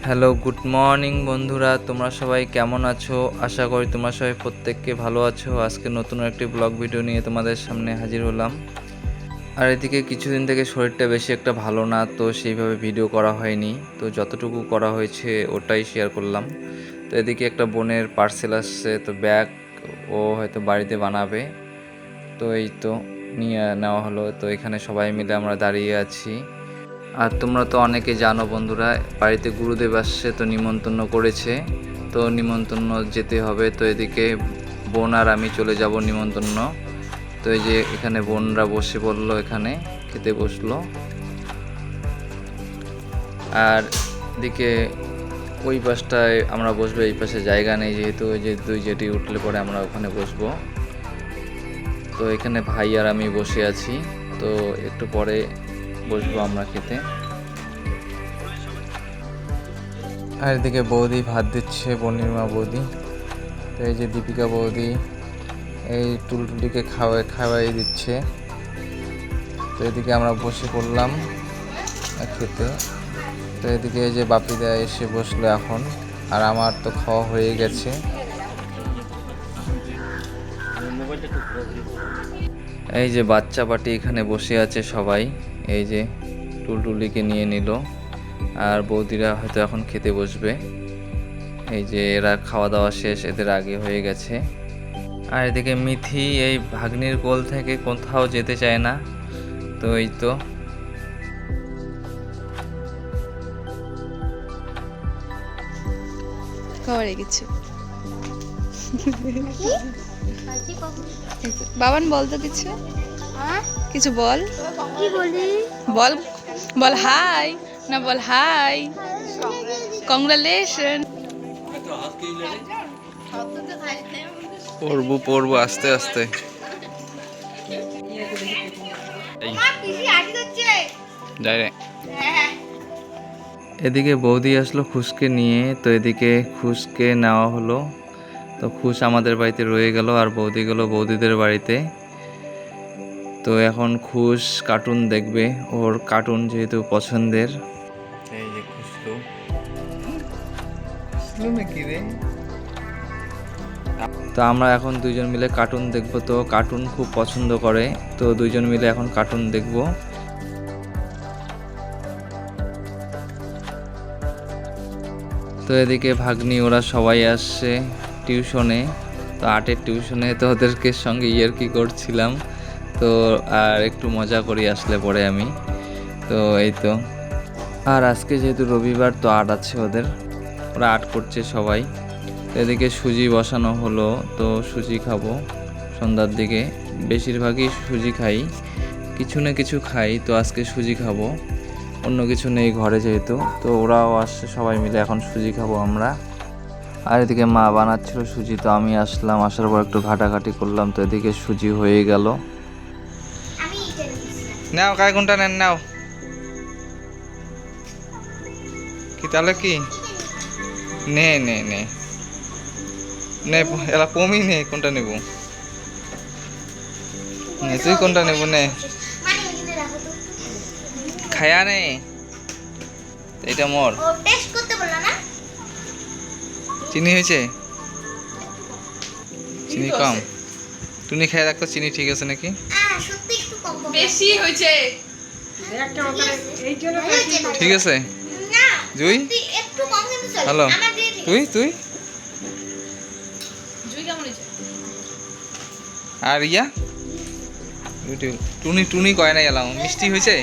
Hello, good morning বন্ধুরা, তোমরা সবাই কেমন আছো? আশা করি তোমরা সবাই প্রত্যেককে ভালো আছো। আজকে নতুন একটি ব্লগ ভিডিও নিয়ে তোমাদের সামনে হাজির হলাম। আর এদিকে কিছুদিন থেকে শরীরটা বেশি একটা ভালো না, তো সেইভাবে ভিডিও করা হয়নি। তো যতটুকু করা হয়েছে ওটাই শেয়ার করলাম। তো এদিকে একটা বোনের পার্সেল আসছে, তো ব্যাগ ও হয়তো বাড়িতে বানাবে, তো এই তো নিয়ে নেওয়া হলো। তো এখানে সবাই মিলে আমরা দাঁড়িয়ে আছি। আর তোমরা তো অনেকে জানো বন্ধুরা, বাড়িতে গুরুদেব আসছে, তো নিমন্ত্রণ করেছে, তো নিমন্ত্রণ যেতে হবে। তো এদিকে বোন আর আমি চলে যাব নিমন্ত্রণ। তো এই যে এখানে বোনরা বসে পড়লো, এখানে খেতে বসলো। আর এদিকে ওই পাশটায় আমরা বসবো, এই পাশে জায়গা নেই, যেহেতু ওই যে দুই জেটি উঠলে পরে আমরা ওখানে বসবো। তো এখানে ভাই আর আমি বসে আছি, তো একটু পরে বসবো আমরা খেতে। আর এদিকে বৌদি ভাত দিচ্ছে, পূর্ণিমা বৌদি। তো এই যে দীপিকা বৌদি এই টুলটুলিকে খাওয়াই দিচ্ছে। তো এদিকে আমরা বসে পড়লাম খেতে। তো এদিকে এই যে বাপিদা এসে বসলো এখন, আর আমার তো খাওয়া হয়ে গেছে। এই যে বাচ্চা পাটি এখানে বসে আছে সবাই, এই যে টুলটুলিকে নিয়ে নিল, আর বৌদিরা হয়তো এখন খেতে বসবে। এই যে এরা খাওয়া দাওয়া শেষ, এদের আগে হয়ে গেছে। আর এদিকে মিথি এই ভাগ্নির কোল থেকে কোথাও যেতে চায় না, তো এই তো খাবারে কিছু বাবান বল তো কিছু, কিছু বল, কি বলি? বল বল হাই, না বল হাই, কংগ্রাচুলেশন। পড়বো আস্তে আস্তে। এদিকে বৌদি আসলো খুশকে নিয়ে, তো এদিকে খুশকে নেওয়া হলো। তো খুশ আমাদের বাড়িতে রয়ে গেল, আর বৌদি গেল বৌদিদের বাড়িতে। তো এখন খুশ কার্টুন দেখবে, ওর কার্টুন যেহেতু পছন্দের। এই যে খুশলু নাকি রে। তো আমরা এখন দুইজন মিলে কার্টুন দেখবো, তো কার্টুন খুব পছন্দ করে, তো দুইজন মিলে এখন কার্টুন দেখবো। তো এদিকে ভাগ্নি ওরা সবাই আসছে টিউশনে, তো আর্টের টিউশনে, তো ওদেরকে সঙ্গে ইয়ার্কি করছিলাম, তো আর একটু মজা করি আসলে পরে আমি। তো এই তো, আর আজকে যেহেতু রবিবার, তো আর্ট আছে ওদের, ওরা আর্ট করছে সবাই। তো এদিকে সুজি বসানো হলো, তো সুজি খাবো সন্ধ্যার দিকে। বেশিরভাগই সুজি খাই, কিছু না কিছু খাই, তো আজকে সুজি খাবো, অন্য কিছু নেই ঘরে যেহেতু। তো ওরাও আসছে, সবাই মিলে এখন সুজি খাবো আমরা। আর এদিকে মা বানাচ্ছিল সুজি, তো আমি আসলাম, আসার পর একটু ঘাটাঘাটি করলাম, তো এদিকে সুজি হয়ে গেল। নাও কায় কোনটা নেন, নাও কি তাহলে কি নে নে নে নে এলা কমই নে, কোনটা নেব নে, তুই কোনটা নেব নে, খায়া নে, এটা মোর। চিনি হয়েছে, চিনি কম, তুমি খেয়ে দেখো চিনি ঠিক আছে নাকি। বেশি হয়েছে, ঠিক আছে জুই, হ্যালো, তুই তুই আর ইয়া টুনি টুনি কয় নাই এলাম, মিষ্টি হয়েছে,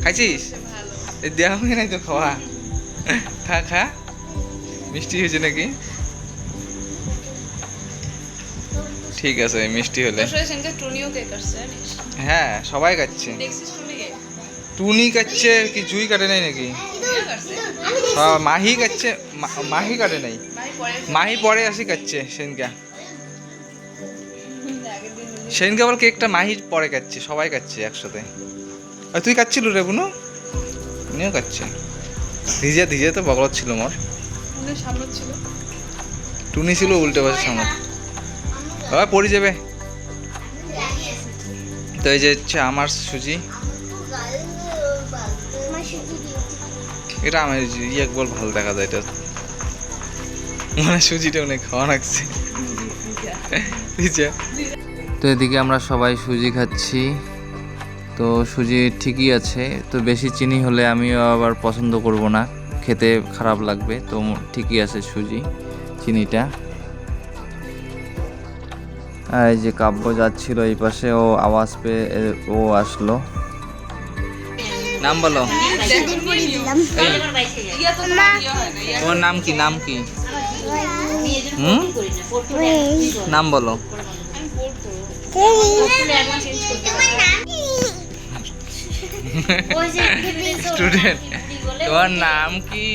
খাইছিস? দেওয়া হয় নাই তো খাওয়া, খা খা, মিষ্টি হয়েছে নাকি? ঠিক আছে মিষ্টি হলে। হ্যাঁ সবাই কাটছে, টুনি কাটছে কি জুই কাটে নাই নাকি? মাহি কাটছে, মাহি কাটে নাই, মাহি পরে আসি কাটছে সেনকা, সেদিনকে আবার কেকটা মাহি পরে কাটছে, সবাই কাটছে একসাথে। আর তুই কাটছিল রে বুনু, উনিও কাটছে, ভিজে ভিজে তো বগলত ছিল মোর, টুনি ছিল উল্টে পাশে সামনে, বাবা পড়ে যাবে। তো এই যে হচ্ছে আমার সুজি, এটা আমার এক বল ভালো দেখা যায় এটা, মানে সুজিটা অনেক খাওয়া লাগছে। তো এদিকে আমরা সবাই সুজি খাচ্ছি। তো সুজি ঠিকই আছে, তো বেশি চিনি হলে আমিও আবার পছন্দ করব না, খেতে খারাপ লাগবে। তো ঠিকই আছে সুজি চিনিটা। আর এই যে কাব্য যাচ্ছিল এই পাশে, ও আওয়াজ পেয়ে ও আসলো। নাম বলো। তোমার নাম কি? নাম কি? নাম বলো। স্টুডেন্ট, তোমার নাম কি?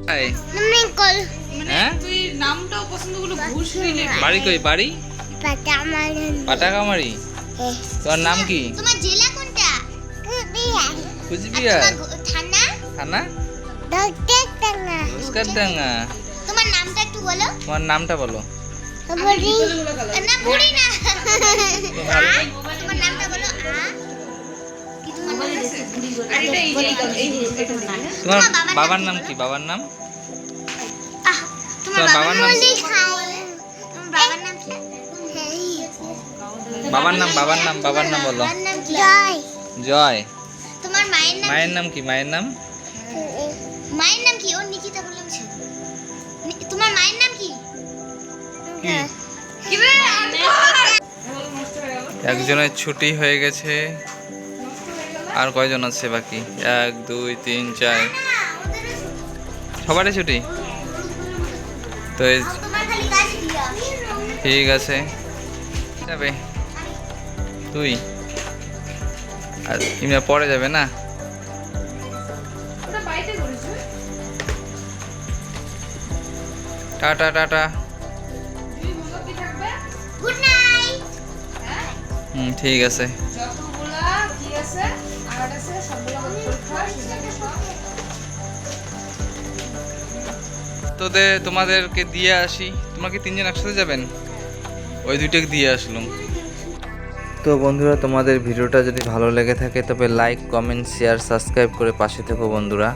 হ্যাঁ, তুই নামটাও পছন্দ করলে ঘুষ নিলে। বাড়ি কই? বাড়ি পাটাকামারি। তোমার নাম কি? তোমার জেলা কোনটা? কুচবিহার। থানা? থানা দশটাঙ্গা। পুষ্করডাঙ্গা। তোমার নামটা একটু বলো। তোমার নামটা বলো। বুড়ি না, বুড়ি না। তোমার নামটা বলো। কি তুমি বলেছো? তোমার বাবার নাম কি? বাবার নাম? তোমার বাবার নাম কি? তোমার বাবার নাম কি? বাবার নাম, বাবার নাম, বাবার নাম বলো। বাবার নাম কি? জয়। জয়। তোমার মায়ের নাম? মায়ের নাম কি? মায়ের নাম? মায়ের নাম কি? ও নিকিতা বললাম। তোমার মায়ের নাম কি? কি? একজনের ছুটি হয়ে গেছে, আর কয়জন আছে বাকি? 1 2 3 4, সবারই ছুটি। তো তোমার খালি কাজ দিয়া। ঠিক আছে, যাবে তুই আর ইমরা পরে যাবে না? Tata tata. Good night. ঠিক আছে। যতগুলা কি আছে আর্ট আছে সবগুলা পরীক্ষা তোদের তোমাদেরকে দিয়ে আসি। তোমরা কি 3 জন একসাথে যাবেন? ওই দুইটাকে দিয়ে আসলাম। তো বন্ধুরা, তোমাদের ভিডিওটা যদি ভালো লেগে থাকে তবে লাইক, কমেন্ট, শেয়ার, সাবস্ক্রাইব করে পাশে থেকো বন্ধুরা।